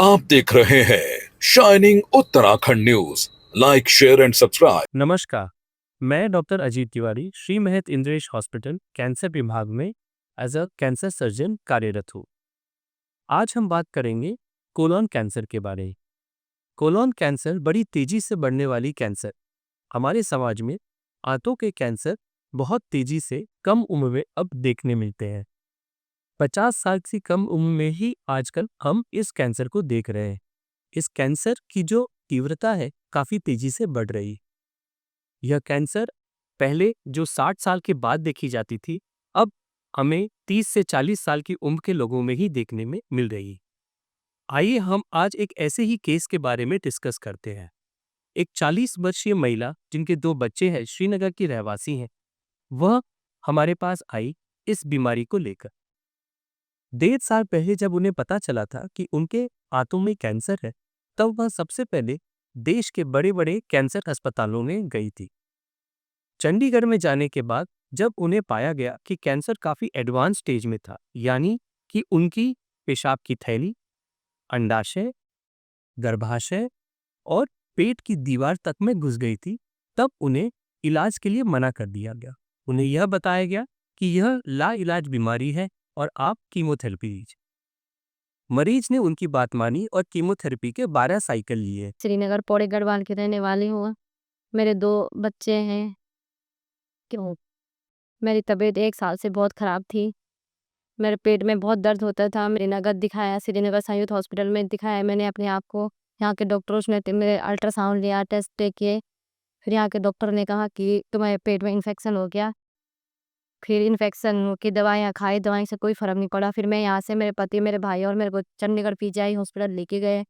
आप देख रहे हैं shining Uttarakhand news. Like share and subscribe. नमस्कार, मैं डॉक्टर अजीत तिवारी श्री महत इंद्रेश हॉस्पिटल कैंसर विभाग में एज अ कैंसर सर्जन कार्यरत हूँ। आज हम बात करेंगे कोलोन कैंसर के बारे में। कोलोन कैंसर बड़ी तेजी से बढ़ने वाली कैंसर। हमारे समाज में आंतों के कैंसर बहुत तेजी से कम उम्र में अब देखने मिलते हैं। 50 साल से कम उम्र में ही आजकल हम इस कैंसर को देख रहे हैं। इस कैंसर की जो तीव्रता है काफी तेजी से बढ़ रही है। यह कैंसर पहले जो 60 साल के बाद देखी जाती थी, अब हमें 30 से 40 साल की उम्र के लोगों में ही देखने में मिल रही है। आइए हम आज एक ऐसे ही केस के बारे में डिस्कस करते हैं। एक 40 वर्षीय महिला जिनके 2 बच्चे हैं, श्रीनगर की रहवासी हैं, वह हमारे पास आई इस बीमारी को लेकर। 1.5 साल पहले जब उन्हें पता चला था कि उनके आंतों में कैंसर है, तब वह सबसे पहले देश के बड़े-बड़े कैंसर अस्पतालों में गई थी। चंडीगढ़ में जाने के बाद जब उन्हें पाया गया कि कैंसर काफी एडवांस स्टेज में था, यानी कि उनकी पेशाब की थैली, अंडाशय, गर्भाशय और पेट की दीवार तक में घुस गई थी, तब उन्हें इलाज के लिए मना कर दिया गया। उन्हें यह बताया गया कि यह लाइलाज बीमारी है और आप कीमोथेरेपी लीजिए। मरीज ने उनकी बात मानी और कीमोथेरेपी के 12 साइकिल लिए। श्रीनगर पौड़ी गढ़वाल की रहने वाली हूँ। मेरे 2 बच्चे हैं। क्यों? मेरी तबीयत 1 साल से बहुत ख़राब थी। मेरे पेट में बहुत दर्द होता था। श्रीनगर दिखाया, श्रीनगर संयुक्त हॉस्पिटल में दिखाया मैंने अपने आप को। यहाँ के डॉक्टरों ने मेरे अल्ट्रासाउंड लिया, टेस्ट किए। फिर यहाँ के डॉक्टर ने कहा कि तुम्हारे पेट में इन्फेक्शन हो गया। फिर इन्फेक्शन की दवाइयाँ खाई, दवाई से कोई फ़र्क नहीं पड़ा। फिर मैं यहाँ से मेरे पति, मेरे भाई और मेरे को चंडीगढ़ पीजीआई हॉस्पिटल लेके गए।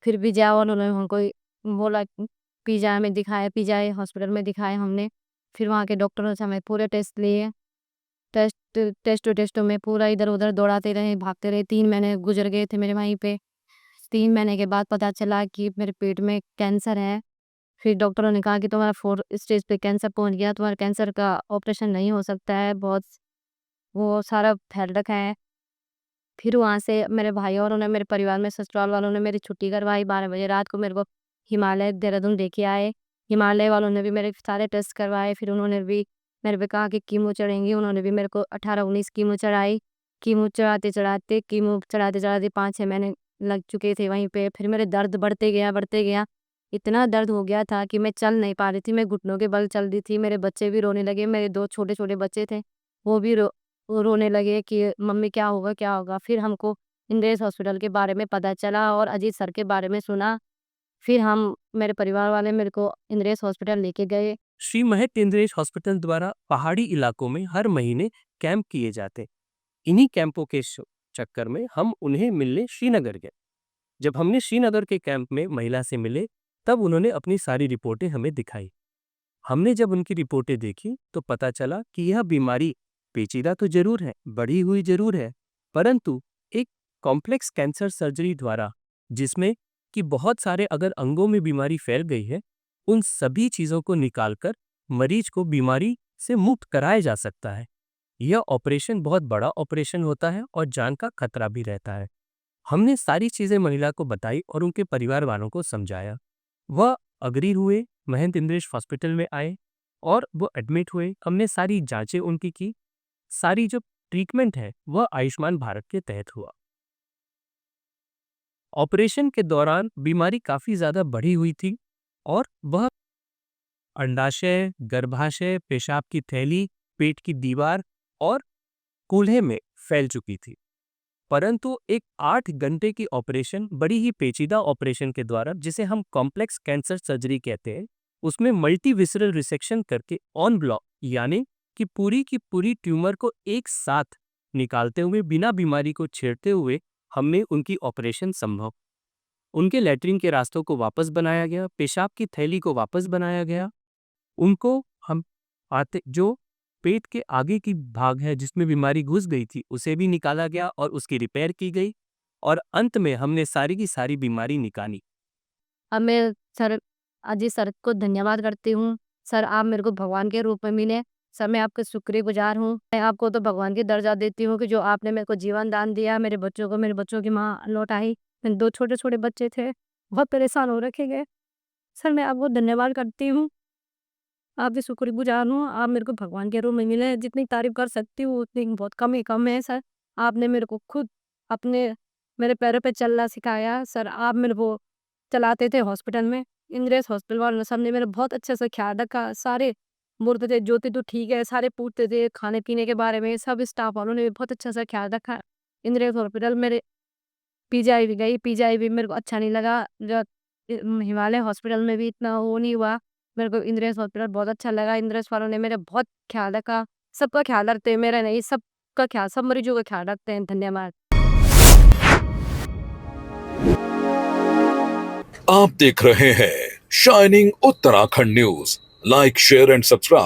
फिर पीजीआई वालों ने हमको बोला पीजीआई में दिखाया, पीजीआई हॉस्पिटल में दिखाया हमने। फिर वहाँ के डॉक्टरों से हमें पूरे टेस्ट लिए। टेस्टों में पूरा इधर-उधर दौड़ाते रहे, भागते रहे। 3 महीने गुज़र गए थे मेरे वहीं पे। 3 महीने के बाद पता चला कि मेरे पेट में कैंसर है। फिर डॉक्टरों ने कहा कि तुम्हारा 4 स्टेज पे कैंसर पहुँच गया, तुम्हारे कैंसर का ऑपरेशन नहीं हो सकता है, बहुत वो सारा फैल रखा है। फिर वहाँ से मेरे भाई औरों ने, मेरे परिवार में ससुराल वालों ने मेरी छुट्टी करवाई। 12 बजे रात को मेरे को हिमालय देहरादून लेके आए। हिमालय वालों ने भी मेरे सारे टेस्ट करवाए। फिर उन्होंने भी मेरे पे कहा कि कीमो चढ़ेंगी। उन्होंने भी मेरे को 18-19 कीमो चढ़ाई। कीमो चढ़ाते-चढ़ाते 5-6 महीने लग चुके थे वहीं पे। फिर मेरे दर्द बढ़ते गया। इतना दर्द हो गया था कि मैं चल नहीं पा रही थी, मैं घुटनों के बल चल रही थी। मेरे बच्चे भी रोने लगे। मेरे 2 छोटे-छोटे बच्चे थे, वो भी वो रोने लगे कि मम्मी क्या होगा, क्या होगा? फिर हमको इंद्रेश हॉस्पिटल के बारे में पता चला और अजीत सर के बारे में सुना। फिर हम मेरे परिवार वाले मेरे को इंद्रेश हॉस्पिटल लेके गए। श्री महत इंद्रेश हॉस्पिटल द्वारा पहाड़ी इलाकों में हर महीने कैंप किए जाते। इन्हीं कैंपों के चक्कर में हम उन्हें मिलने श्रीनगर गए। जब हमने श्रीनगर के कैंप में महिला से मिले, तब उन्होंने अपनी सारी रिपोर्टें हमें दिखाई। हमने जब उनकी रिपोर्टें देखी तो पता चला कि यह बीमारी पेचीदा तो जरूर है, बढ़ी हुई जरूर है, परंतु एक कॉम्प्लेक्स कैंसर सर्जरी द्वारा, जिसमें कि बहुत सारे अगर अंगों में बीमारी फैल गई है, उन सभी चीजों को निकालकर मरीज को बीमारी से मुक्त कराया जा सकता है। यह ऑपरेशन बहुत बड़ा ऑपरेशन होता है और जान का खतरा भी रहता है। हमने सारी चीजें महिला को बताई और उनके परिवार वालों को समझाया। वह अग्री हुए, महंत इंद्रेश हॉस्पिटल में आए और वो एडमिट हुए। हमने सारी जांचें उनकी की। सारी जो ट्रीटमेंट है वह आयुष्मान भारत के तहत हुआ। ऑपरेशन के दौरान बीमारी काफी ज्यादा बढ़ी हुई थी और वह अंडाशय, गर्भाशय, पेशाब की थैली, पेट की दीवार और कूल्हे में फैल चुकी थी। परंतु एक 8 घंटे की ऑपरेशन, बड़ी ही पेचीदा ऑपरेशन के द्वारा, जिसे हम कॉम्प्लेक्स कैंसर सर्जरी कहते हैं, उसमें मल्टी विसरल रिसेक्शन करके ऑन ब्लॉक, यानी कि पूरी की पूरी ट्यूमर को एक साथ निकालते हुए, बिना बीमारी को छेड़ते हुए हमने उनकी ऑपरेशन संभव। उनके लैट्रिन के रास्तों को वापस बनाया गया, पेशाब की थैली को वापस बनाया गया। उनको हम आते जो पेट के आगे की भाग है जिसमें बीमारी घुस गई थी, उसे भी निकाला गया और उसकी रिपेयर की गई और अंत में हमने सारी की सारी बीमारी निकाली। अब मैं सर अजीत सर को धन्यवाद करती हूँ। सर, आप मेरे को भगवान के रूप में मिले। सर, मैं आपका शुक्रगुज़ार हूँ। मैं आपको तो भगवान की दर्जा देती हूँ कि जो आपने मेरे को जीवन दान दिया, मेरे बच्चों को मेरे बच्चों की माँ लौटाई। 2 छोटे-छोटे बच्चे थे, बहुत परेशान हो रखे गए। सर मैं आपको धन्यवाद करती हूँ, आपकी शुक्रगुज़ार हूँ, आप मेरे को भगवान के रूप में मिले हैं, जितनी तारीफ़ कर सकती हूँ उतनी बहुत कम ही कम है सर। आपने मेरे को खुद अपने मेरे पैरों पे चलना सिखाया सर, आप मेरे को चलाते थे हॉस्पिटल में, इंद्रेश हॉस्पिटल वालों ने सबने मेरा बहुत अच्छे से ख़्याल रखा, सारे बोलते थे ज्योति तू ठीक है, सारे पूछते थे खाने-पीने के बारे में, सब स्टाफ वालों ने भी बहुत अच्छा सा ख़्याल रखा। इंद्रेश हॉस्पिटल मेरे पीजीआई भी गई, पीजीआई भी मेरे को अच्छा नहीं लगा, हिमालय हॉस्पिटल में भी इतना वो नहीं हुआ, मेरे को इंद्रेश हॉस्पिटल बहुत अच्छा लगा, इंद्रेश वालों ने मेरा बहुत ख़्याल रखा, सबका ख़्याल रखते हैं, मेरा नहीं, सबका ख़्याल सब मरीजों का ख़्याल रखते हैं, धन्यवाद। आप देख रहे हैं shining Uttarakhand news. Like share and subscribe.